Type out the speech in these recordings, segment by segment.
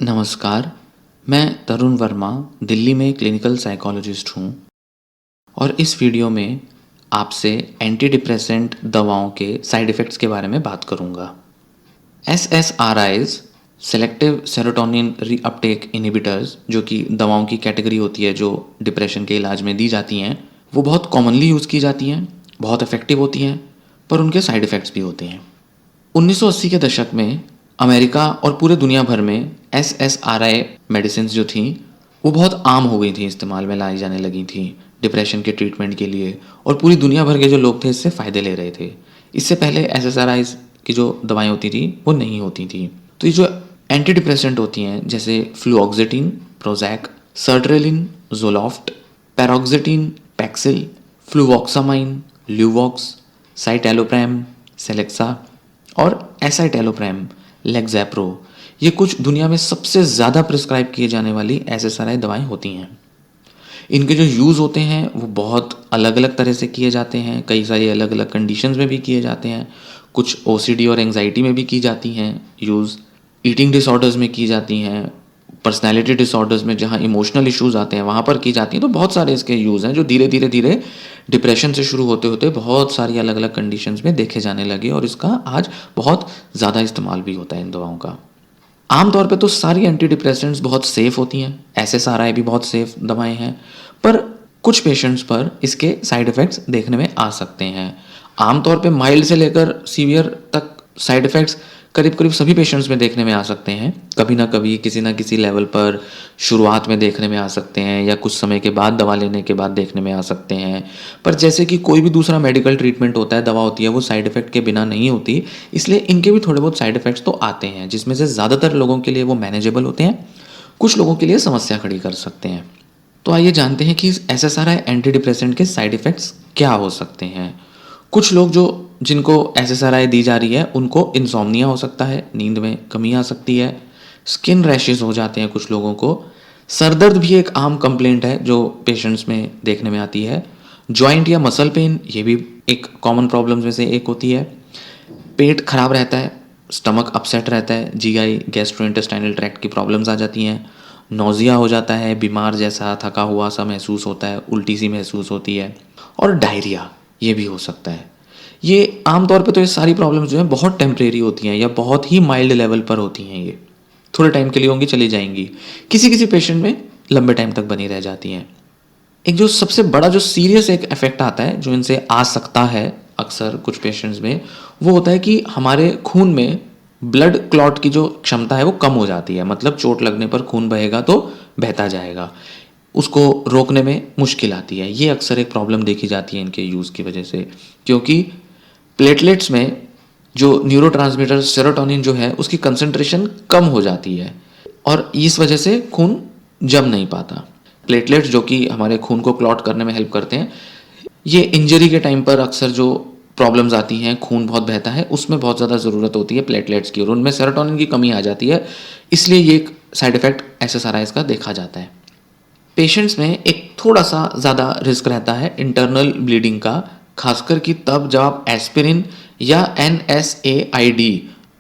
नमस्कार, मैं तरुण वर्मा दिल्ली में क्लिनिकल साइकोलॉजिस्ट हूँ और इस वीडियो में आपसे एंटी डिप्रेसेंट दवाओं के साइड इफ़ेक्ट्स के बारे में बात करूँगा। SSRIs selective serotonin reuptake inhibitors जो कि दवाओं की कैटेगरी होती है जो डिप्रेशन के इलाज में दी जाती हैं, वो बहुत कॉमनली यूज़ की जाती हैं, बहुत इफ़ेक्टिव होती हैं, पर उनके साइड इफ़ेक्ट्स भी होते हैं। 1980 के दशक में अमेरिका और पूरे दुनिया भर में SSRI मेडिसिन जो थी वो बहुत आम हो गई थी, इस्तेमाल में लाई जाने लगी थी डिप्रेशन के ट्रीटमेंट के लिए, और पूरी दुनिया भर के जो लोग थे इससे फ़ायदे ले रहे थे। इससे पहले SSRIs की जो दवाएं होती थी वो नहीं होती थी। तो ये जो एंटी डिप्रेसेंट होती हैं जैसे फ्लुओक्सेटिन, प्रोजैक, सर्ट्रेलिन, जोलॉफ्ट, पैरोक्सेटिन, पैक्सिल, फ्लुवोक्सामाइन, ल्यूवॉक्स, साइटैलोप्रैम, सेलेक्सा और एसाइटैलोप्रैम, लेग्ज़ैप्रो, ये कुछ दुनिया में सबसे ज़्यादा प्रिस्क्राइब किए जाने वाली SSRI दवाएं होती हैं। इनके जो यूज़ होते हैं वो बहुत अलग अलग तरह से किए जाते हैं, कई सारी अलग अलग कंडीशंस में भी किए जाते हैं। कुछ OCD और एंग्जाइटी में भी की जाती हैं यूज़, ईटिंग डिसऑर्डर्स में की जाती हैं, पर्सनैलिटी डिसऑर्डर्स में जहाँ इमोशनल इश्यूज़ आते हैं वहाँ पर की जाती हैं। तो बहुत सारे इसके यूज़ हैं जो धीरे धीरे धीरे डिप्रेशन से शुरू होते होते बहुत सारी अलग अलग कंडीशंस में देखे जाने लगे और इसका आज बहुत ज़्यादा इस्तेमाल भी होता है इन दवाओं का। आमतौर पे तो सारी एंटी डिप्रेसेंट्स बहुत सेफ़ होती हैं, SSRI भी बहुत सेफ़ दवाएं हैं, पर कुछ पेशेंट्स पर इसके साइड इफ़ेक्ट्स देखने में आ सकते हैं। आमतौर पे माइल्ड से लेकर सीवियर तक साइड इफ़ेक्ट्स करीब करीब सभी पेशेंट्स में देखने में आ सकते हैं। कभी ना कभी किसी ना किसी लेवल पर शुरुआत में देखने में आ सकते हैं या कुछ समय के बाद दवा लेने के बाद देखने में आ सकते हैं। पर जैसे कि कोई भी दूसरा मेडिकल ट्रीटमेंट होता है, दवा होती है, वो साइड इफ़ेक्ट के बिना नहीं होती, इसलिए इनके भी थोड़े बहुत साइड इफ़ेक्ट्स तो आते हैं जिसमें से ज़्यादातर लोगों के लिए वो मैनेजेबल होते हैं, कुछ लोगों के लिए समस्या खड़ी कर सकते हैं। तो आइए जानते हैं कि इस SSRI एंटी डिप्रेसेंट के साइड इफ़ेक्ट्स क्या हो सकते हैं। कुछ लोग जिनको SSRI दी जा रही है उनको इंसोम्निया हो सकता है, नींद में कमी आ सकती है, स्किन रैशेस हो जाते हैं कुछ लोगों को, सर दर्द भी एक आम कंप्लेंट है जो पेशेंट्स में देखने में आती है, जॉइंट या मसल पेन ये भी एक कॉमन प्रॉब्लम्स में से एक होती है, पेट खराब रहता है, स्टमक अपसेट रहता है, GI गैस्ट्रोइंटेस्टाइनल ट्रैक्ट की प्रॉब्लम्स आ जाती हैं, नोज़िया हो जाता है, बीमार जैसा थका हुआ सा महसूस होता है, उल्टी सी महसूस होती है, और डायरिया ये भी हो सकता है। ये आमतौर पे तो ये सारी प्रॉब्लम्स जो हैं बहुत टेम्परेरी होती हैं या बहुत ही माइल्ड लेवल पर होती हैं, ये थोड़े टाइम के लिए होंगी, चली जाएंगी। किसी किसी पेशेंट में लंबे टाइम तक बनी रह जाती हैं। एक जो सबसे बड़ा जो सीरियस एक इफेक्ट आता है जो इनसे आ सकता है अक्सर कुछ पेशेंट्स में, वो होता है कि हमारे खून में ब्लड क्लॉट की जो क्षमता है वो कम हो जाती है। मतलब चोट लगने पर खून बहेगा तो बहता जाएगा, उसको रोकने में मुश्किल आती है। ये अक्सर एक प्रॉब्लम देखी जाती है इनके यूज़ की वजह से, क्योंकि प्लेटलेट्स में जो न्यूरोट्रांसमीटर सेरोटोनिन जो है उसकी कंसंट्रेशन कम हो जाती है और इस वजह से खून जम नहीं पाता। प्लेटलेट्स जो कि हमारे खून को क्लॉट करने में हेल्प करते हैं, ये इंजरी के टाइम पर अक्सर जो प्रॉब्लम्स आती हैं, खून बहुत बहता है, उसमें बहुत ज़्यादा ज़रूरत होती है प्लेटलेट्स की और उनमें सेरोटोनिन की कमी आ जाती है। इसलिए ये एक साइड इफ़ेक्ट SSRIs का देखा जाता है। पेशेंट्स में एक थोड़ा सा ज़्यादा रिस्क रहता है इंटरनल ब्लीडिंग का, खासकर कि तब जब आप एस्पिरिन या NSAID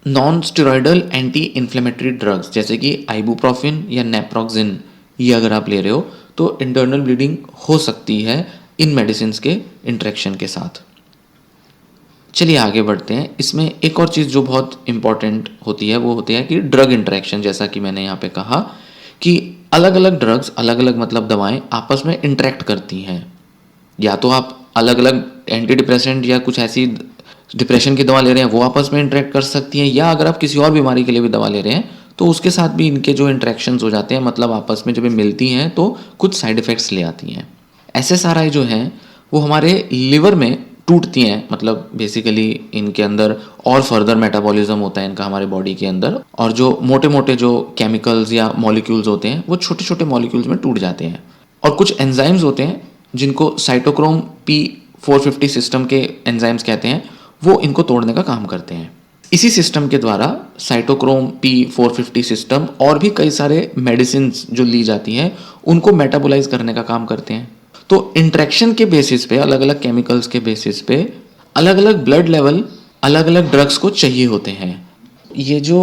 non steroidal anti inflammatory drugs जैसे कि आइबुप्रोफिन या नेप्रोक्सिन ये अगर आप ले रहे हो तो इंटरनल ब्लीडिंग हो सकती है इन मेडिसिन के इंटरेक्शन के साथ। चलिए आगे बढ़ते हैं। इसमें एक और चीज़ जो बहुत इंपॉर्टेंट होती है वो होती है कि ड्रग इंटरेक्शन। जैसा कि मैंने यहाँ पे कहा कि अलग अलग ड्रग्स, अलग अलग मतलब दवाएं आपस में इंटरेक्ट करती हैं। या तो आप अलग अलग एंटी डिप्रेसेंट या कुछ ऐसी डिप्रेशन की दवा ले रहे हैं वो आपस में इंटरेक्ट कर सकती हैं, या अगर आप किसी और बीमारी के लिए भी दवा ले रहे हैं तो उसके साथ भी इनके जो इंटरेक्शंस हो जाते हैं, मतलब आपस में जब ये मिलती हैं तो कुछ साइड इफ़ेक्ट्स ले आती हैं। SSRI जो हैं वो हमारे लिवर में टूटती हैं, मतलब बेसिकली इनके अंदर और फर्दर मेटाबॉलिज्म होता है इनका हमारे बॉडी के अंदर, और जो मोटे मोटे जो केमिकल्स या मॉलिक्यूल्स होते हैं वो छोटे छोटे मॉलिक्यूल्स में टूट जाते हैं। और कुछ एंजाइम्स होते हैं जिनको साइटोक्रोम P450 सिस्टम के एंजाइम्स कहते हैं, वो इनको तोड़ने का काम करते हैं। इसी सिस्टम के द्वारा साइटोक्रोम P450 सिस्टम और भी कई सारे मेडिसिन जो ली जाती हैं उनको मेटाबोलाइज करने का काम करते हैं। तो इंट्रैक्शन के बेसिस पे, अलग अलग केमिकल्स के बेसिस पे अलग अलग ब्लड लेवल अलग अलग ड्रग्स को चाहिए होते हैं। ये जो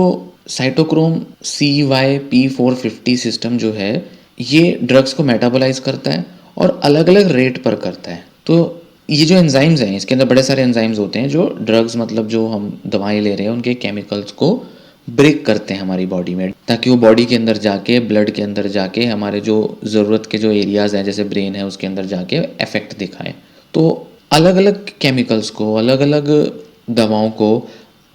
साइटोक्रोम CYP450 सिस्टम जो है ये ड्रग्स को मेटाबोलाइज करता है और अलग अलग रेट पर करता है। तो ये जो एंजाइम्स हैं इसके अंदर बड़े सारे एंजाइम्स होते हैं जो ड्रग्स मतलब जो हम दवाएं ले रहे हैं उनके केमिकल्स को ब्रेक करते हैं हमारी बॉडी में, ताकि वो बॉडी के अंदर जाके ब्लड के अंदर जाके हमारे जो ज़रूरत के जो एरियाज़ हैं जैसे ब्रेन है उसके अंदर जाके इफेक्ट दिखाएं। तो अलग अलग केमिकल्स को, अलग अलग दवाओं को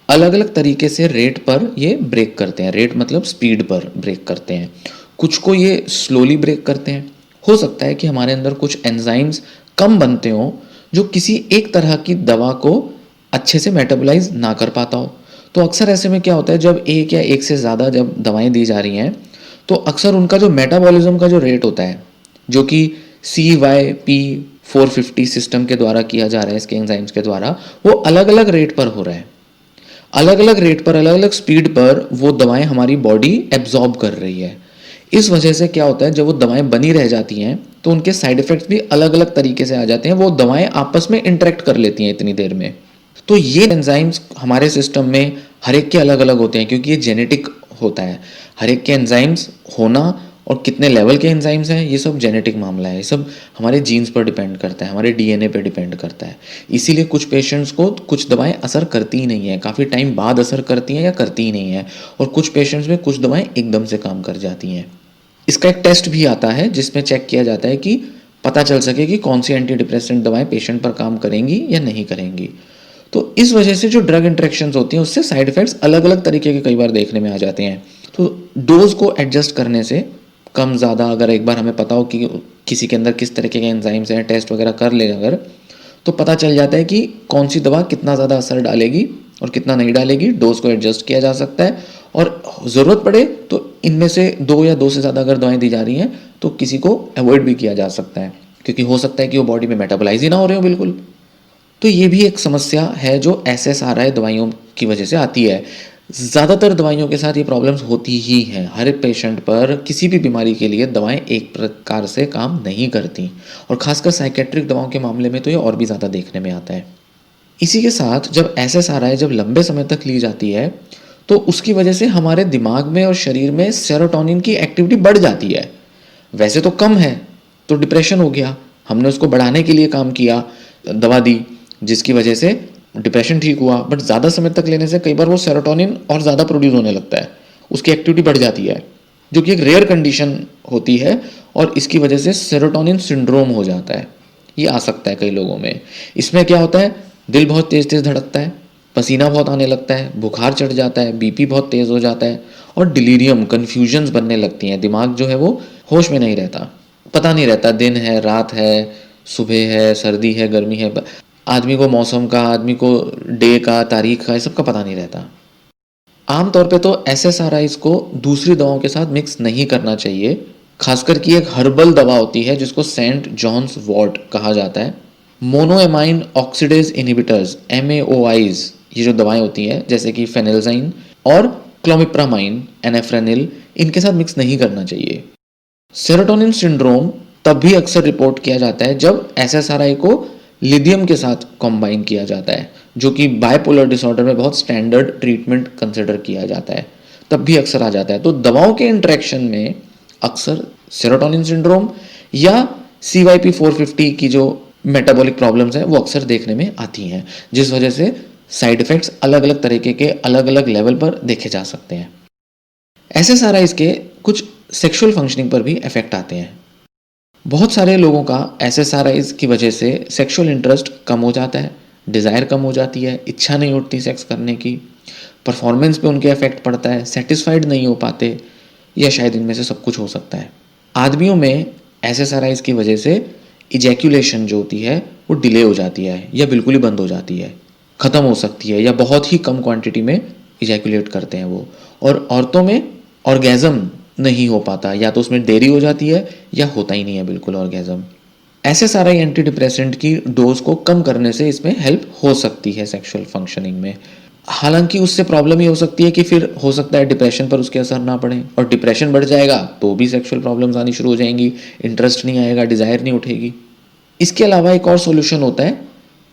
अलग अलग तरीके से रेट पर ये ब्रेक करते हैं। रेट मतलब स्पीड पर ब्रेक करते हैं। कुछ को ये स्लोली ब्रेक करते हैं। हो सकता है कि हमारे अंदर कुछ एंजाइम्स कम बनते हों जो किसी एक तरह की दवा को अच्छे से मेटाबोलाइज ना कर पाता हो। तो अक्सर ऐसे में क्या होता है, जब एक या एक से ज़्यादा जब दवाएं दी जा रही हैं तो अक्सर उनका जो मेटाबॉलिज्म का जो रेट होता है जो कि CYP450 सिस्टम के द्वारा किया जा रहा है, इसके एंजाइम्स के द्वारा, वो अलग अलग रेट पर हो रहा है। अलग अलग रेट पर, अलग अलग स्पीड पर वो दवाएं हमारी बॉडी एब्जॉर्ब कर रही है। इस वजह से क्या होता है, जब वो दवाएं बनी रह जाती हैं तो उनके साइड इफेक्ट्स भी अलग अलग तरीके से आ जाते हैं। वो दवाएं आपस में इंटरेक्ट कर लेती हैं इतनी देर में। तो ये एंजाइम्स हमारे सिस्टम में हर एक के अलग अलग होते हैं क्योंकि ये जेनेटिक होता है। हर एक के एंजाइम्स होना और कितने लेवल के एंजाइम्स हैं ये सब जेनेटिक मामला है। ये सब हमारे जीन्स पर डिपेंड करता है, हमारे DNA पर डिपेंड करता है। इसीलिए कुछ पेशेंट्स को कुछ दवाएं असर करती ही नहीं है, काफ़ी टाइम बाद असर करती हैं या करती ही नहीं है। और कुछ पेशेंट्स में कुछ दवाएं एकदम से काम कर जाती हैं। इसका एक टेस्ट भी आता है जिसमें चेक किया जाता है कि पता चल सके कि कौन सी एंटी डिप्रेसेंट दवाएं पेशेंट पर काम करेंगी या नहीं करेंगी। तो इस वजह से जो ड्रग इंटरेक्शंस होती हैं उससे साइड इफ़ेक्ट्स अलग अलग तरीके के कई बार देखने में आ जाते हैं। तो डोज को एडजस्ट करने से कम ज़्यादा, अगर एक बार हमें पता हो कि किसी के अंदर किस तरीके के एंजाइम्स हैं, टेस्ट वगैरह कर ले अगर, तो पता चल जाता है कि कौन सी दवा कितना ज़्यादा असर डालेगी और कितना नहीं डालेगी। डोज को एडजस्ट किया जा सकता है और ज़रूरत पड़े तो इनमें से 2 या 2 से ज़्यादा अगर दवाएं दी जा रही हैं तो किसी को अवॉइड भी किया जा सकता है, क्योंकि हो सकता है कि वो बॉडी में मेटाबोलाइज ही ना हो रहे हो बिल्कुल। तो ये भी एक समस्या है जो SSRI दवाइयों की वजह से आती है। ज़्यादातर दवाइयों के साथ ये प्रॉब्लम्स होती ही हैं। हर एक पेशेंट पर किसी भी बीमारी के लिए दवाएं एक प्रकार से काम नहीं करती और ख़ासकर साइकेट्रिक दवाओं के मामले में तो ये और भी ज़्यादा देखने में आता है। इसी के साथ जब SSRI जब लंबे समय तक ली जाती है तो उसकी वजह से हमारे दिमाग में और शरीर में सेरोटोनिन की एक्टिविटी बढ़ जाती है। वैसे तो कम है तो डिप्रेशन हो गया, हमने उसको बढ़ाने के लिए काम किया, दवा दी जिसकी वजह से डिप्रेशन ठीक हुआ। बट ज़्यादा समय तक लेने से कई बार वो सेरोटोनिन और ज़्यादा प्रोड्यूस होने लगता है, उसकी एक्टिविटी बढ़ जाती है, जो कि एक रेयर कंडीशन होती है और इसकी वजह से सेरोटोनिन सिंड्रोम हो जाता है। ये आ सकता है कई लोगों में। इसमें क्या होता है, दिल बहुत तेज़ तेज़ धड़कता है, पसीना बहुत आने लगता है, बुखार चढ़ जाता है, BP बहुत तेज़ हो जाता है और डिलीरियम, कन्फ्यूजन्स बनने लगती हैं। दिमाग जो है वो होश में नहीं रहता, पता नहीं रहता दिन है रात है, सुबह है सर्दी है गर्मी है, आदमी को मौसम का, आदमी को डे का, तारीख का, ये सब का पता नहीं रहता। आमतौर पे तो SSRIs को दूसरी दवाओं के साथ मिक्स नहीं करना चाहिए। खासकर कि एक हर्बल दवा होती है जिसको सेंट जॉन्स वॉर्ट कहा जाता है। मोनोएमाइन ऑक्सीडेज इनहिबिटर्स MAOIs, ये जो दवाएं होती हैं जैसे कि फेनिलजाइन और क्लोमिप्रामाइन, एनेफ्रेनिल, इनके साथ मिक्स नहीं करना चाहिए। सेरोटोनिन सिंड्रोम तब भी अक्सर रिपोर्ट किया जाता है जब SSRI को लिथियम के साथ कॉम्बाइन किया जाता है, जो कि बायपोलर डिसऑर्डर में बहुत स्टैंडर्ड ट्रीटमेंट कंसिडर किया जाता है, तब भी अक्सर आ जाता है। तो दवाओं के इंटरेक्शन में अक्सर सेरोटोनिन सिंड्रोम या CYP450 की जो मेटाबॉलिक प्रॉब्लम्स हैं वो अक्सर देखने में आती हैं, जिस वजह से साइड इफ़ेक्ट्स अलग अलग तरीके के अलग अलग लेवल पर देखे जा सकते हैं। SSRIs के कुछ सेक्सुअल फंक्शनिंग पर भी इफेक्ट आते हैं। बहुत सारे लोगों का SSRIs की वजह से सेक्सुअल इंटरेस्ट कम हो जाता है, डिज़ायर कम हो जाती है, इच्छा नहीं उठती सेक्स करने की, परफॉर्मेंस पे उनके इफेक्ट पड़ता है, सेटिस्फाइड नहीं हो पाते, या शायद इनमें से सब कुछ हो सकता है। आदमियों में SSRIs की वजह से इजैक्यूलेशन जो होती है वो डिले हो जाती है या बिल्कुल ही बंद हो जाती है, ख़त्म हो सकती है या बहुत ही कम क्वांटिटी में इजैक्यूलेट करते हैं वो। और औरतों में ऑर्गेज़म नहीं हो पाता, या तो उसमें देरी हो जाती है या होता ही नहीं है बिल्कुल ऑर्गेज़म। SSRI एंटी डिप्रेसेंट की डोज को कम करने से इसमें हेल्प हो सकती है सेक्सुअल फंक्शनिंग में। हालांकि उससे प्रॉब्लम ये हो सकती है कि फिर हो सकता है डिप्रेशन पर उसके असर ना पड़े, और डिप्रेशन बढ़ जाएगा तो भी सेक्सुअल प्रॉब्लम्स आनी शुरू हो जाएंगी, इंटरेस्ट नहीं आएगा, डिज़ायर नहीं उठेगी। इसके अलावा एक और सोल्यूशन होता है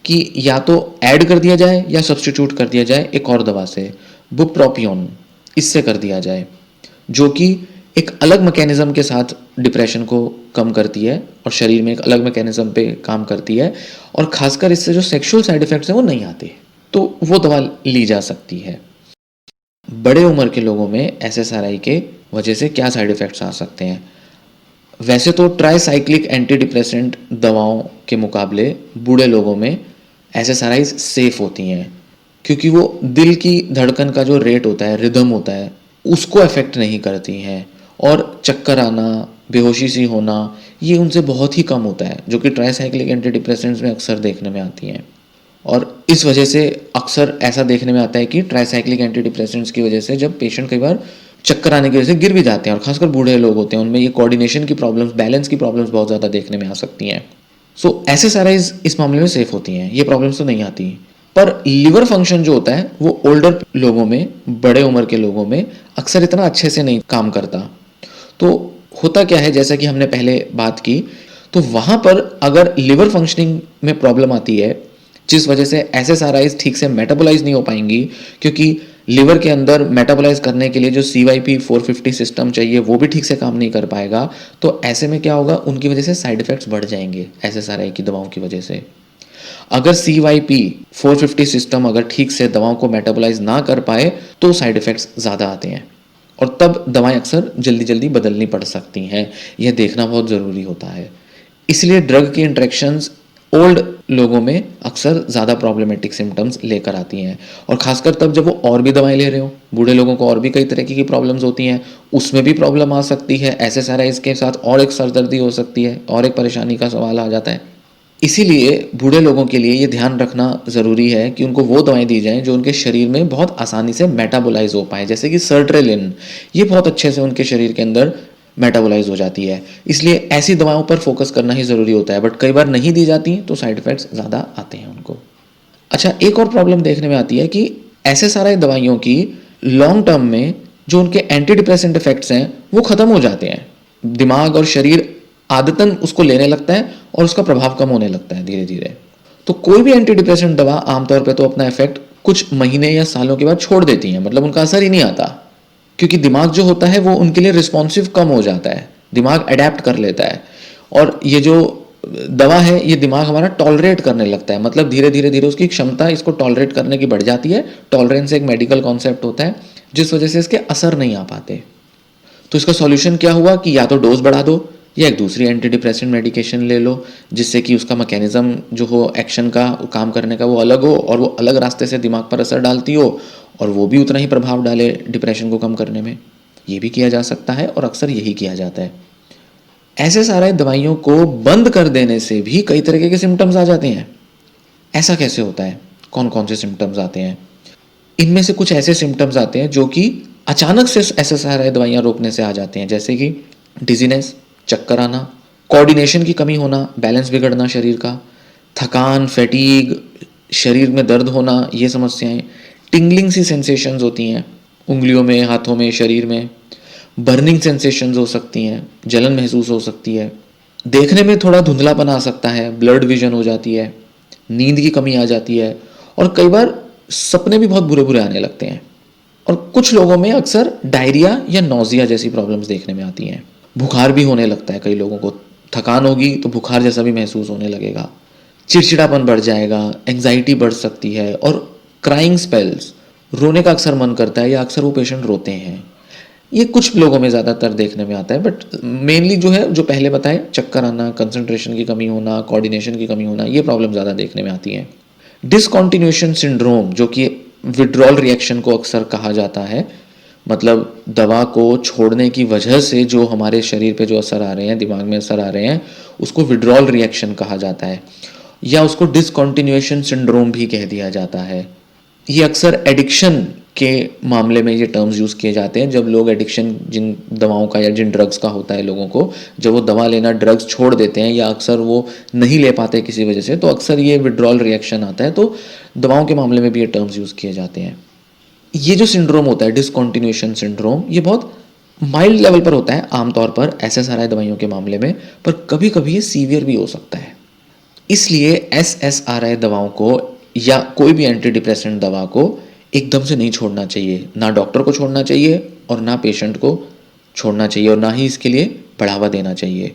कि या तो ऐड कर दिया जाए या सब्स्टिट्यूट कर दिया जाए एक और दवा से, बुप्रोपियोन। इससे कर दिया जाए, जो कि एक अलग मैकेनिज्म के साथ डिप्रेशन को कम करती है और शरीर में एक अलग मैकेनिज्म पे काम करती है, और खासकर इससे जो सेक्सुअल साइड इफेक्ट्स हैं वो नहीं आते, तो वो दवा ली जा सकती है। बड़े उम्र के लोगों में एसएसआरआई के वजह से क्या साइड इफेक्ट्स आ सकते हैं? वैसे तो ट्राईसाइक्लिक एंटी डिप्रेसेंट दवाओं के मुकाबले बूढ़े लोगों में एसएसआरआई सेफ होती हैं, क्योंकि वो दिल की धड़कन का जो रेट होता है, रिदम होता है, उसको अफेक्ट नहीं करती हैं, और चक्कर आना, बेहोशी सी होना, ये उनसे बहुत ही कम होता है, जो कि ट्राईसाइक्लिक एंटी डिप्रेसेंट्स में अक्सर देखने में आती हैं। और इस वजह से अक्सर ऐसा देखने में आता है कि ट्राईसाइक्लिक एंटी डिप्रेसेंट्स की वजह से जब पेशेंट कई बार चक्कर आने की वजह से गिर भी जाते हैं, और खासकर बूढ़े लोग होते हैं, उनमें ये कोऑर्डिनेशन की प्रॉब्लम्स, बैलेंस की प्रॉब्लम्स बहुत ज़्यादा देखने में आ सकती हैं। सो एसएसआरआईज इस मामले में सेफ होती हैं, ये प्रॉब्लम्स तो नहीं आती। पर लिवर फंक्शन जो होता है वो ओल्डर लोगों में, बड़े उम्र के लोगों में अक्सर इतना अच्छे से नहीं काम करता। तो होता क्या है, जैसा कि हमने पहले बात की, तो वहाँ पर अगर लिवर फंक्शनिंग में प्रॉब्लम आती है, जिस वजह से एसएसआरआईज ठीक से मेटाबोलाइज नहीं हो पाएंगी, क्योंकि लिवर के अंदर मेटाबोलाइज करने के लिए जो CYP 450 सिस्टम चाहिए वो भी ठीक से काम नहीं कर पाएगा, तो ऐसे में क्या होगा, उनकी वजह से साइड इफेक्ट्स बढ़ जाएंगे एसएसआरआई की दवाओं की वजह से। अगर CYP 450 सिस्टम अगर ठीक से दवाओं को मेटाबोलाइज ना कर पाए तो साइड इफेक्ट्स ज़्यादा आते हैं, और तब दवाएं अक्सर जल्दी जल्दी बदलनी पड़ सकती हैं। यह देखना बहुत ज़रूरी होता है। इसलिए ड्रग की इंट्रैक्शंस ओल्ड लोगों में अक्सर ज़्यादा प्रॉब्लमेटिक सिम्टम्स लेकर आती हैं, और खासकर तब जब वो और भी दवाएं ले रहे हो। बूढ़े लोगों को और भी कई तरह की प्रॉब्लम्स होती हैं, उसमें भी प्रॉब्लम आ सकती है। एसएसआरआईज के साथ और एक सरदर्दी हो सकती है, और एक परेशानी का सवाल आ जाता है। इसीलिए बूढ़े लोगों के लिए ये ध्यान रखना ज़रूरी है कि उनको वो दवाएं दी जाएं जो उनके शरीर में बहुत आसानी से मेटाबोलाइज हो पाएँ, जैसे कि सर्ट्रेलिन, ये बहुत अच्छे से उनके शरीर के अंदर मेटाबोलाइज हो जाती है। इसलिए ऐसी दवाओं पर फोकस करना ही ज़रूरी होता है, बट कई बार नहीं दी जाती तो साइड इफ़ेक्ट्स ज़्यादा आते हैं उनको। अच्छा, एक और प्रॉब्लम देखने में आती है कि एसएसआरआई दवाइयों की लॉन्ग टर्म में जो उनके एंटी डिप्रेसेंट इफेक्ट्स हैं वो ख़त्म हो जाते हैं। दिमाग और शरीर आदतन उसको लेने लगता है और उसका प्रभाव कम होने लगता है धीरे धीरे। तो कोई भी एंटी डिप्रेसेंट दवा आमतौर पे तो अपना इफेक्ट कुछ महीने या सालों के बाद छोड़ देती हैं, मतलब उनका असर ही नहीं आता, क्योंकि दिमाग जो होता है वो उनके लिए रिस्पॉन्सिव कम हो जाता है, दिमाग अडेप्ट कर लेता है, और ये जो दवा है ये दिमाग हमारा टॉलरेट करने लगता है, मतलब धीरे धीरे धीरे उसकी क्षमता इसको टॉलरेट करने की बढ़ जाती है। टॉलरेंस एक मेडिकल कॉन्सेप्ट होता है, जिस वजह से इसके असर नहीं आ पाते। तो इसका सॉल्यूशन क्या हुआ कि या तो डोज बढ़ा दो या एक दूसरी एंटी डिप्रेसेंट मेडिकेशन ले लो, जिससे कि उसका मैकेनिज्म जो हो, एक्शन का, काम करने का, वो अलग हो, और वो अलग रास्ते से दिमाग पर असर डालती हो, और वो भी उतना ही प्रभाव डाले डिप्रेशन को कम करने में। ये भी किया जा सकता है, और अक्सर यही किया जाता है। ऐसे सारे दवाइयों को बंद कर देने से भी कई तरह के सिम्टम्स आ जाते हैं। ऐसा कैसे होता है? कौन कौन से सिम्टम्स आते हैं? इनमें से कुछ ऐसे सिम्टम्स आते हैं जो कि अचानक से एसएसआरआई दवाइयाँ रोकने से आ जाते हैं, जैसे कि डिजीनेस, चक्कर आना, कोऑर्डिनेशन की कमी होना, बैलेंस बिगड़ना शरीर का, थकान, फैटीग, शरीर में दर्द होना, ये समस्याएं, टिंगलिंग सी सेंसेशंस होती हैं उंगलियों में, हाथों में, शरीर में, बर्निंग सेंसेशंस हो सकती हैं, जलन महसूस हो सकती है, देखने में थोड़ा धुंधलापन आ सकता है, ब्लड विजन हो जाती है, नींद की कमी आ जाती है, और कई बार सपने भी बहुत बुरे बुरे आने लगते हैं। और कुछ लोगों में अक्सर डायरिया या नौजिया जैसी प्रॉब्लम्स देखने में आती हैं। बुखार भी होने लगता है कई लोगों को, थकान होगी तो बुखार जैसा भी महसूस होने लगेगा, चिड़चिड़ापन बढ़ जाएगा, एंग्जाइटी बढ़ सकती है, और क्राइंग स्पेल्स, रोने का अक्सर मन करता है या अक्सर वो पेशेंट रोते हैं। ये कुछ लोगों में ज़्यादातर देखने में आता है, बट मेनली जो है, जो पहले बताए, चक्कर आना, कंसंट्रेशन की कमी होना, कोऑर्डिनेशन की कमी होना, ये प्रॉब्लम ज़्यादा देखने में आती है। डिसकॉन्टिन्यूएशन सिंड्रोम, जो कि विड्रॉल रिएक्शन को अक्सर कहा जाता है, मतलब दवा को छोड़ने की वजह से जो हमारे शरीर पे जो असर आ रहे हैं, दिमाग में असर आ रहे हैं, उसको विड्रॉल रिएक्शन कहा जाता है, या उसको डिसकॉन्टिन्यूएशन सिंड्रोम भी कह दिया जाता है। ये अक्सर एडिक्शन के मामले में ये टर्म्स यूज़ किए जाते हैं, जब लोग एडिक्शन जिन दवाओं का या जिन ड्रग्स का होता है लोगों को, जब वो दवा लेना, ड्रग्स छोड़ देते हैं या अक्सर वो नहीं ले पाते किसी वजह से, तो अक्सर ये विड्रॉल रिएक्शन आता है। तो दवाओं के मामले में भी ये टर्म्स यूज़ किए जाते हैं। ये जो सिंड्रोम होता है, डिसकॉन्टिन्यूएशन सिंड्रोम, ये बहुत माइल्ड लेवल पर होता है आमतौर पर एसएसआरआई दवाइयों के मामले में, पर कभी कभी ये सीवियर भी हो सकता है। इसलिए एसएसआरआई दवाओं को या कोई भी एंटी डिप्रेसेंट दवा को एकदम से नहीं छोड़ना चाहिए, ना डॉक्टर को छोड़ना चाहिए और ना पेशेंट को छोड़ना चाहिए और ना ही इसके लिए बढ़ावा देना चाहिए।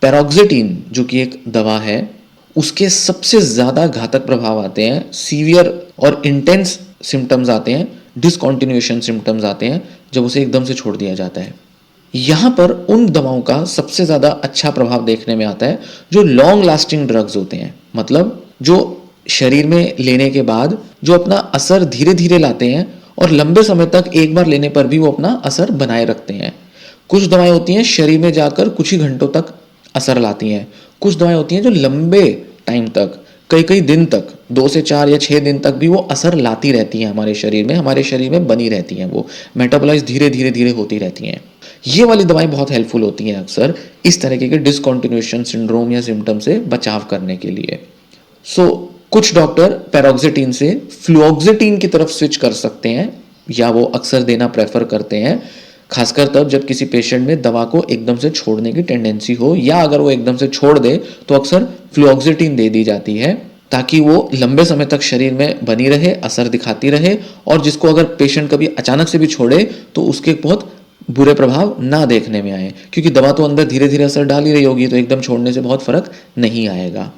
पैरोक्सिटीन जो कि एक दवा है, उसके सबसे ज़्यादा घातक प्रभाव आते हैं, सीवियर और इंटेंस सिम्टम्स आते हैं, डिसकंटिन्यूएशन सिम्टम्स आते हैं जब उसे एकदम से छोड़ दिया जाता है। यहाँ पर उन दवाओं का सबसे ज़्यादा अच्छा प्रभाव देखने में आता है जो लॉन्ग लास्टिंग ड्रग्स होते हैं, मतलब जो शरीर में लेने के बाद जो अपना असर धीरे धीरे लाते हैं और लंबे समय तक एक बार लेने पर भी वो अपना असर बनाए रखते हैं। कुछ दवाएं होती हैं शरीर में जाकर कुछ ही घंटों तक असर लाती हैं, कुछ दवाएं होती हैं जो लंबे टाइम तक, कई कई दिन तक, 2 से 4 या 6 दिन तक भी वो असर लाती रहती हैं हमारे शरीर में बनी रहती हैं, वो मेटाबोलाइज धीरे धीरे धीरे होती रहती हैं। ये वाली दवाएं बहुत हेल्पफुल होती हैं अक्सर इस तरह के डिसकंटिन्यूएशन सिंड्रोम या सिम्टम से बचाव करने के लिए। कुछ डॉक्टर पैरोक्सिटीन से फ्लुओक्सिटीन की तरफ स्विच कर सकते हैं या वो अक्सर देना प्रेफर करते हैं, खासकर तब जब किसी पेशेंट में दवा को एकदम से छोड़ने की टेंडेंसी हो, या अगर वो एकदम से छोड़ दे तो अक्सर फ्लुओक्सिटीन दे दी जाती है ताकि वो लंबे समय तक शरीर में बनी रहे, असर दिखाती रहे, और जिसको अगर पेशेंट कभी अचानक से भी छोड़े तो उसके बहुत बुरे प्रभाव ना देखने में आए, क्योंकि दवा तो अंदर धीरे धीरे असर डाल ही रही होगी, तो एकदम छोड़ने से बहुत फर्क नहीं आएगा।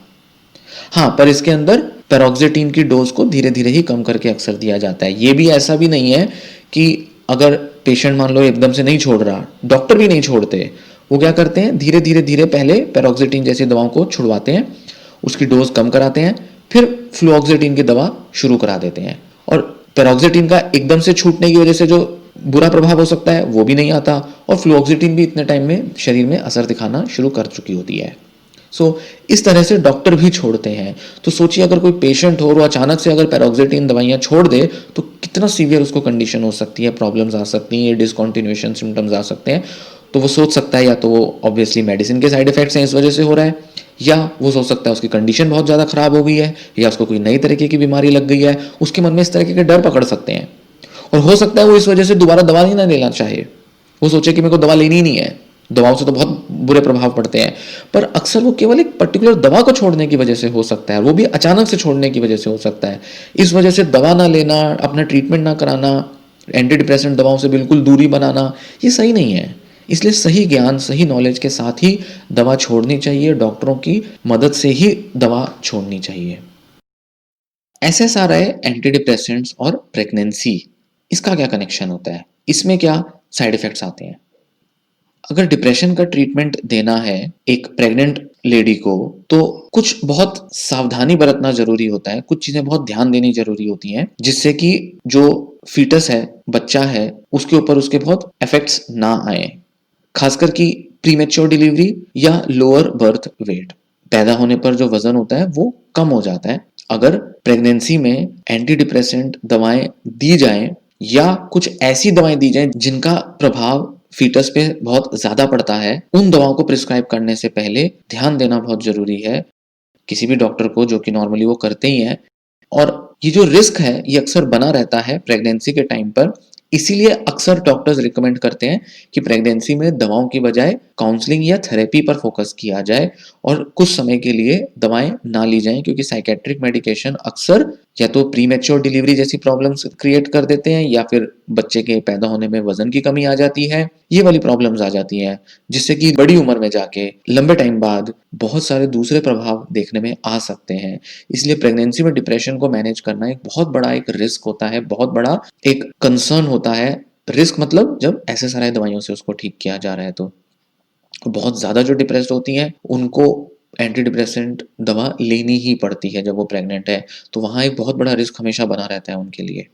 हाँ, पर इसके अंदर पैरोक्सिटीन की डोज को धीरे धीरे ही कम करके अक्सर दिया जाता है। ये भी ऐसा भी नहीं है कि अगर पेशेंट मान लो एकदम से नहीं छोड़ रहा, डॉक्टर भी नहीं छोड़ते, वो क्या करते हैं धीरे धीरे धीरे पहले पैरोक्सिटीन जैसी दवाओं को छुड़वाते हैं, उसकी डोज कम कराते हैं, फिर फ्लुओक्सिटीन की दवा शुरू करा देते हैं, और पैरोक्सिटीन का एकदम से छूटने की वजह से जो बुरा प्रभाव हो सकता है वो भी नहीं आता, और फ्लुओक्सिटीन भी इतने टाइम में शरीर में असर दिखाना शुरू कर चुकी होती है। इस तरह से डॉक्टर भी छोड़ते हैं। तो सोचिए अगर कोई पेशेंट हो और वो अचानक से अगर पैरोक्सिटीन दवाइयाँ छोड़ दे तो कितना सीवियर उसको कंडीशन हो सकती है, प्रॉब्लम्स आ सकती हैं, डिसकंटिन्यूएशन सिम्टम्स आ सकते हैं। तो वो सोच सकता है या तो वो ऑब्वियसली मेडिसिन के साइड इफेक्ट्स हैं इस वजह से हो रहा है, या वो सोच सकता है उसकी कंडीशन बहुत ज़्यादा खराब हो गई है, या उसको कोई नई तरीके की बीमारी लग गई है। उसके मन में इस तरीके के डर पकड़ सकते हैं, और हो सकता है वो इस वजह से दोबारा दवा ही ना लेना चाहे, वो सोचे कि मेरे को दवा लेनी ही नहीं है, दवाओं से तो बहुत बुरे प्रभाव पड़ते हैं। पर अक्सर वो केवल एक पर्टिकुलर दवा को छोड़ने की वजह से हो सकता है, वो भी अचानक से छोड़ने की वजह से हो सकता है। इस वजह से दवा ना लेना, अपना ट्रीटमेंट ना कराना, एंटी डिप्रेसेंट दवाओं से बिल्कुल दूरी बनाना, ये सही नहीं है। इसलिए सही ज्ञान, सही नॉलेज के साथ ही दवा छोड़नी चाहिए, डॉक्टरों की मदद से ही दवा छोड़नी चाहिए। SSRI, एंटी डिप्रेसेंट्स और प्रेगनेंसी, इसका क्या कनेक्शन होता है, इसमें क्या साइड इफेक्ट्स आते हैं? अगर डिप्रेशन का ट्रीटमेंट देना है एक प्रेग्नेंट लेडी को, तो कुछ बहुत सावधानी बरतना जरूरी होता है, कुछ चीजें बहुत ध्यान देनी जरूरी होती हैं, जिससे कि जो फीटस है, बच्चा है, उसके ऊपर उसके बहुत इफेक्ट्स ना आए। खासकर कि प्रीमेच्योर डिलीवरी या लोअर बर्थ वेट, पैदा होने पर जो वजन होता है वो कम हो जाता है। अगर प्रेगनेंसी में एंटी डिप्रेसेंट दवाएं दी जाएं या कुछ ऐसी दवाएं दी जाएं जिनका प्रभाव फीटस पे बहुत ज्यादा पड़ता है, उन दवाओं को प्रिस्क्राइब करने से पहले ध्यान देना बहुत जरूरी है किसी भी डॉक्टर को, जो कि नॉर्मली वो करते ही हैं। और ये जो रिस्क है ये अक्सर बना रहता है प्रेगनेंसी के टाइम पर, इसीलिए अक्सर डॉक्टर्स रिकमेंड करते हैं कि प्रेगनेंसी में दवाओं की बजाय काउंसलिंग या थेरेपी पर फोकस किया जाए और कुछ समय के लिए दवाएं ना ली जाएं, क्योंकि साइकेट्रिक मेडिकेशन अक्सर या तो प्रीमेच्योर डिलीवरी जैसी प्रॉब्लम्स क्रिएट कर देते हैं, या फिर बच्चे के पैदा होने में वजन की कमी आ जाती है, ये वाली प्रॉब्लम्स आ जाती हैं, जिससे कि बड़ी उम्र में जाके लंबे टाइम बाद बहुत सारे दूसरे प्रभाव देखने में आ सकते हैं। इसलिए प्रेगनेंसी में डिप्रेशन को मैनेज करना एक बहुत बड़ा एक रिस्क होता है, बहुत बड़ा एक कंसर्न होता है। रिस्क मतलब जब SSRI दवाइयों से उसको ठीक किया जा रहा है, तो बहुत ज्यादा जो डिप्रेस्ड होती हैं उनको एंटी डिप्रेसेंट दवा लेनी ही पड़ती है जब वो प्रेग्नेंट है, तो वहां एक बहुत बड़ा रिस्क हमेशा बना रहता है उनके लिए।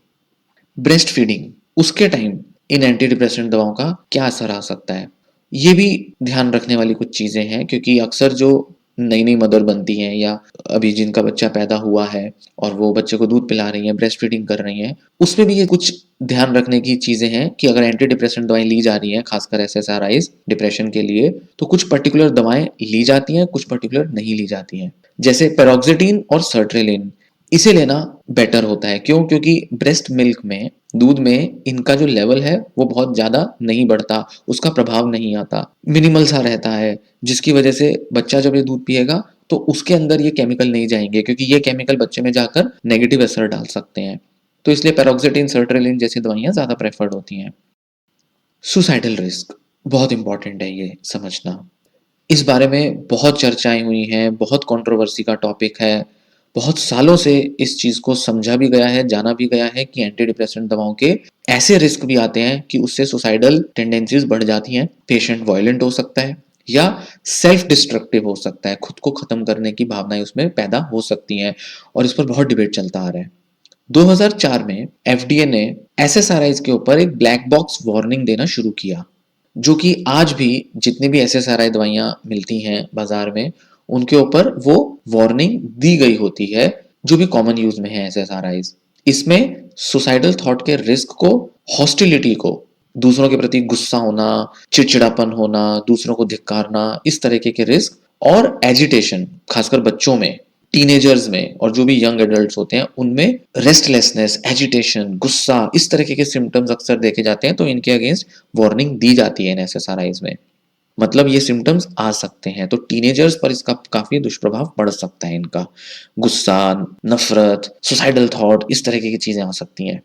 ब्रेस्ट फीडिंग, उसके टाइम इन एंटी डिप्रेसेंट दवाओं का क्या असर आ सकता है, ये भी ध्यान रखने वाली कुछ चीजें हैं, क्योंकि अक्सर जो नई नई मदर बनती हैं या अभी जिनका बच्चा पैदा हुआ है और वो बच्चे को दूध पिला रही हैं, ब्रेस्ट फीडिंग कर रही हैं, उसमें भी ये कुछ ध्यान रखने की चीजें हैं कि अगर एंटी डिप्रेसेंट दवाएं ली जा रही हैं, खासकर SSRIs डिप्रेशन के लिए, तो कुछ पर्टिकुलर दवाएं ली जाती हैं, कुछ पर्टिकुलर नहीं ली जाती हैं। जैसे पैरोक्सिटीन और सर्ट्रेलिन, इसे लेना बेटर होता है। क्यों? क्योंकि ब्रेस्ट मिल्क में, दूध में इनका जो लेवल है वो बहुत ज्यादा नहीं बढ़ता, उसका प्रभाव नहीं आता, मिनिमल सा रहता है, जिसकी वजह से बच्चा जब ये दूध पिएगा तो उसके अंदर ये केमिकल नहीं जाएंगे, क्योंकि ये केमिकल बच्चे में जाकर नेगेटिव असर डाल सकते हैं। तो इसलिए पैरोक्सिटिन, सर्ट्रेलिन जैसी दवाइयाँ ज़्यादा प्रेफर्ड होती हैं। सुसाइडल रिस्क बहुत इंपॉर्टेंट है ये समझना। इस बारे में बहुत चर्चाएँ हुई हैं, बहुत कंट्रोवर्सी का टॉपिक है। बहुत सालों से इस चीज़ को समझा भी गया है, जाना भी गया है कि एंटी डिप्रेसेंट दवाओं के ऐसे रिस्क भी आते हैं कि उससे सुसाइडल टेंडेंसीज़ बढ़ जाती हैं। पेशेंट वॉयलेंट हो सकता है या सेल्फ डिस्ट्रक्टिव हो सकता है, खुद को ख़त्म करने की भावनाएँ उसमें पैदा हो सकती हैं और इस पर बहुत डिबेट चलता आ रहा है। 2004 में एफडीए ने एसएसआरआईज़ के ऊपर एक ब्लैक बॉक्स वार्निंग देना शुरू किया, जो कि आज भी जितनी भी एसएसआरआई दवाइयाँ मिलती हैं बाज़ार में, उनके ऊपर वो वार्निंग दी गई होती है, जो भी कॉमन यूज़ में है एसएसआरआईज़। इसमें सुसाइडल थॉट के रिस्क को, हॉस्टिलिटी को, दूसरों के प्रति गुस्सा होना, चिड़चिड़ापन होना, दूसरों को धिक्कारना, इस तरीके के रिस्क और एजिटेशन, खासकर बच्चों में, टीनेजर्स में और जो भी यंग एडल्ट्स होते हैं उनमें रेस्टलेसनेस, एजिटेशन, गुस्सा, इस तरीके के सिम्टम्स अक्सर देखे जाते हैं, तो इनके अगेंस्ट वार्निंग दी जाती है एसएसआरआईज़ में। मतलब ये सिम्टम्स आ सकते हैं, तो टीनेजर्स पर इसका काफ़ी दुष्प्रभाव पड़ सकता है इनका। गुस्सा, नफ़रत, सुसाइडल थॉट, इस तरीके की चीज़ें आ सकती हैं।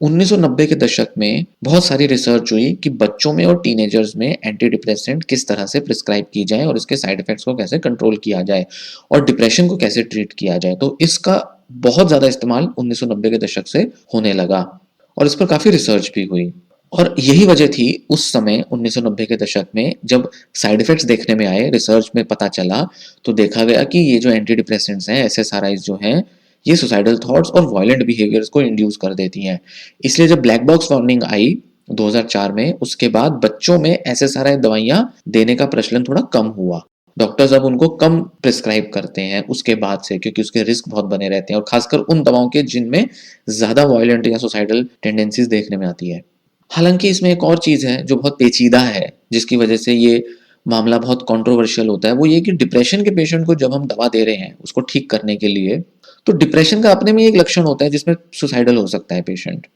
1990 के दशक में बहुत सारी रिसर्च हुई कि बच्चों में और टीनेजर्स में एंटी डिप्रेसेंट किस तरह से प्रिस्क्राइब की जाए और इसके साइड इफेक्ट्स को कैसे कंट्रोल किया जाए और डिप्रेशन को कैसे ट्रीट किया जाए। तो इसका बहुत ज़्यादा इस्तेमाल 1990 के दशक से होने लगा और इस पर काफ़ी रिसर्च भी हुई। और यही वजह थी उस समय 1990 के दशक में जब साइड इफेक्ट्स देखने में आए, रिसर्च में पता चला, तो देखा गया कि ये जो एंटी डिप्रेसेंट्स हैं, एसएसआरआईज़ जो हैं, ये सुसाइडल थॉट्स और वायलेंट बिहेवियर्स को इंड्यूस कर देती हैं। इसलिए जब ब्लैक बॉक्स वार्निंग आई 2004 में, उसके बाद बच्चों में एसएसआरआई दवाइयाँ देने का प्रचलन थोड़ा कम हुआ। डॉक्टर्स अब उनको कम प्रिस्क्राइब करते हैं उसके बाद से, क्योंकि उसके रिस्क बहुत बने रहते हैं और खासकर उन दवाओं के जिनमें ज़्यादा वायलेंट या सुसाइडल टेंडेंसीज देखने में आती है। हालांकि इसमें एक और चीज़ है जो बहुत पेचीदा है, जिसकी वजह से ये मामला बहुत कंट्रोवर्शियल होता है, वो ये कि डिप्रेशन के पेशेंट को जब हम दवा दे रहे हैं उसको ठीक करने के लिए, तो डिप्रेशन का अपने में एक लक्षण होता है जिसमें सुसाइडल हो सकता है पेशेंट।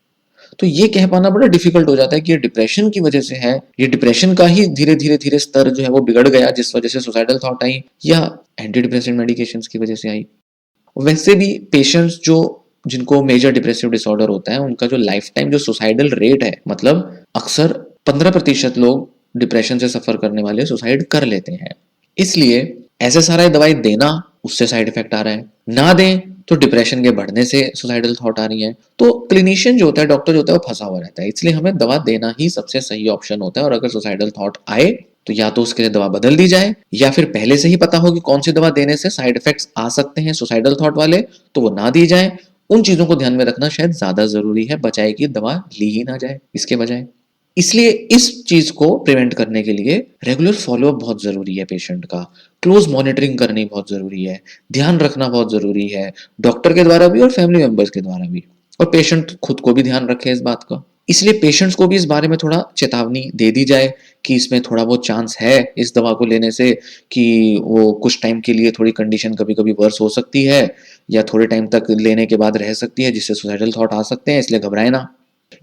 तो ये कह पाना बड़ा डिफिकल्ट हो जाता है कि ये डिप्रेशन की वजह से है, ये डिप्रेशन का ही धीरे धीरे धीरे स्तर जो है वो बिगड़ गया जिस वजह से सुसाइडल थॉट आई, या एंटी डिप्रेशन मेडिकेशंस की वजह से आई। वैसे भी पेशेंट्स जो जिनको मेजर डिप्रेसिव डिसऑर्डर होता है, उनका जो लाइफ टाइम जो सुसाइडल रेट है, मतलब अक्सर 15% लोग डिप्रेशन से सफर करने वाले सुसाइड कर लेते हैं। इसलिए एसएसआरआई दवाई देना, उससे साइड इफेक्ट आ रहा है, ना दें तो डिप्रेशन के बढ़ने से सुसाइडल थॉट आ रही है। तो क्लिनिशियन जो होता है, डॉक्टर जो होता है, वो फंसा हुआ रहता है। इसलिए हमें दवा देना ही सबसे सही ऑप्शन होता है और अगर सुसाइडल थॉट आए तो या तो उसके लिए दवा बदल दी जाए, या फिर पहले से ही पता हो कि कौन सी दवा देने से साइड इफेक्ट्स आ सकते हैं सुसाइडल थॉट वाले, तो वो ना दी जाए। उन चीजों को ध्यान में रखना शायद ज्यादा जरूरी है, बचाए कि दवा ली ही ना जाए इसके बजाय। इसलिए इस चीज को प्रिवेंट करने के लिए रेगुलर फॉलोअप बहुत जरूरी है पेशेंट का, क्लोज मॉनिटरिंग करनी बहुत जरूरी है, ध्यान रखना बहुत जरूरी है, डॉक्टर के द्वारा भी और फैमिली मेंबर्स के द्वारा भी, और पेशेंट खुद को भी ध्यान रखे इस बात का। इसलिए पेशेंट्स को भी इस बारे में थोड़ा चेतावनी दे दी जाए कि इसमें थोड़ा बहुत चांस है इस दवा को लेने से कि वो कुछ टाइम के लिए थोड़ी कंडीशन कभी कभी वर्स हो सकती है या थोड़े टाइम तक लेने के बाद रह सकती है, जिससे सुसाइडल थॉट आ सकते हैं, इसलिए घबराए ना।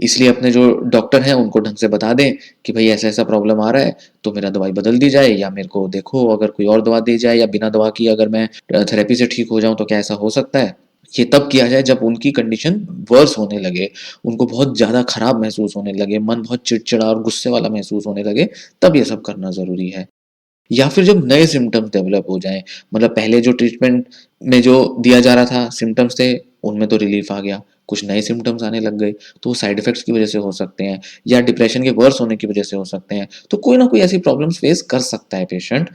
इसलिए अपने जो डॉक्टर हैं उनको ढंग से बता दें कि भाई ऐसा ऐसा प्रॉब्लम आ रहा है, तो मेरा दवाई बदल दी जाए, या मेरे को देखो अगर कोई और दवा दी जाए, या बिना दवा की अगर मैं थेरेपी से ठीक हो जाऊं तो क्या ऐसा हो सकता है। ये तब किया जाए जब उनकी कंडीशन वर्स होने लगे, उनको बहुत ज़्यादा खराब महसूस होने लगे, मन बहुत चिड़चिड़ा और गुस्से वाला महसूस होने लगे, तब ये सब करना ज़रूरी है। या फिर जब नए सिम्टम्स डेवलप हो जाएं, मतलब पहले जो ट्रीटमेंट में जो दिया जा रहा था सिम्टम्स थे, उनमें तो रिलीफ आ गया, कुछ नए सिम्टम्स आने लग गए, तो वो साइड इफेक्ट्स की वजह से हो सकते हैं या डिप्रेशन के वर्स होने की वजह से हो सकते हैं। तो कोई ना कोई ऐसी प्रॉब्लम्स फेस कर सकता है पेशेंट,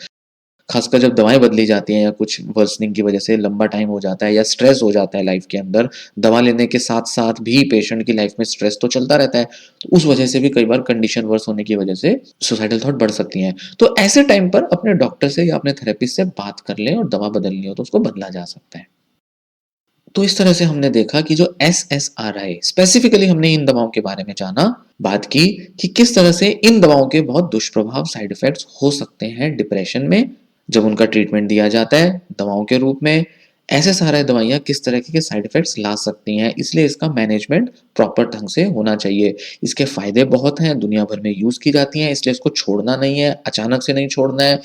खासकर जब दवाएं बदली जाती हैं या कुछ वर्सनिंग की वजह से लंबा टाइम हो जाता है या स्ट्रेस हो जाता है लाइफ के अंदर। दवा लेने के साथ साथ भी पेशेंट की लाइफ में स्ट्रेस तो चलता रहता है, तो उस वजह से भी कई बार कंडीशन वर्स होने की वजह से सुसाइडल थॉट बढ़ सकती हैं। तो ऐसे टाइम पर अपने डॉक्टर से या अपने थेरेपिस्ट से बात कर लें, और दवा बदलनी हो तो उसको बदला जा सकता है। तो इस तरह से हमने देखा कि जो एसएसआरआई, स्पेसिफिकली हमने इन दवाओं के बारे में जाना, बात की कि किस तरह से इन दवाओं के बहुत दुष्प्रभाव, साइड इफेक्ट्स हो सकते हैं डिप्रेशन में जब उनका ट्रीटमेंट दिया जाता है दवाओं के रूप में। एसएसआरआई दवाइयाँ किस तरह के साइड इफेक्ट्स ला सकती हैं, इसलिए इसका मैनेजमेंट प्रॉपर ढंग से होना चाहिए। इसके फायदे बहुत हैं, दुनिया भर में यूज की जाती हैं, इसलिए इसको छोड़ना नहीं है, अचानक से नहीं छोड़ना है।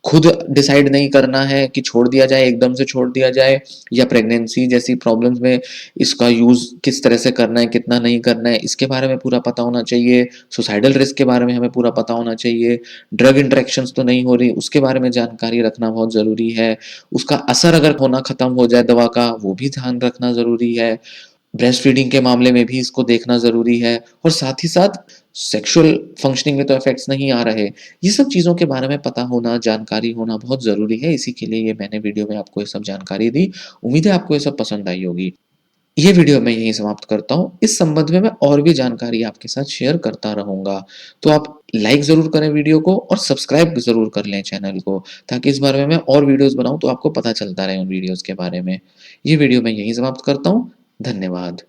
खुद डिसाइड नहीं करना है कि छोड़ दिया जाए, एकदम से छोड़ दिया जाए, या प्रेगनेंसी जैसी प्रॉब्लम्स में इसका यूज़ किस तरह से करना है, कितना नहीं करना है, इसके बारे में पूरा पता होना चाहिए। सुसाइडल रिस्क के बारे में हमें पूरा पता होना चाहिए। ड्रग इंटरैक्शंस तो नहीं हो रही, उसके बारे में जानकारी रखना बहुत ज़रूरी है। उसका असर अगर होना ख़त्म हो जाए दवा का, वो भी ध्यान रखना ज़रूरी है। ब्रेस्ट फीडिंग के मामले में भी इसको देखना ज़रूरी है, और साथ ही साथ सेक्सुअल फंक्शनिंग में तो इफ़ेक्ट्स नहीं आ रहे। ये सब चीज़ों के बारे में पता होना, जानकारी होना बहुत ज़रूरी है। इसी के लिए ये मैंने वीडियो में आपको ये सब जानकारी दी। उम्मीद है आपको ये सब पसंद आई होगी। ये वीडियो मैं यहीं समाप्त करता हूँ। इस संबंध में मैं और भी जानकारी आपके साथ शेयर करता रहूँगा। तो आप लाइक ज़रूर करें वीडियो को, और सब्सक्राइब ज़रूर कर लें चैनल को, ताकि इस बारे में मैं और वीडियोज़ बनाऊँ तो आपको पता चलता रहे उन वीडियोज़ के बारे में। ये वीडियो मैं यहीं समाप्त करता हूँ। धन्यवाद।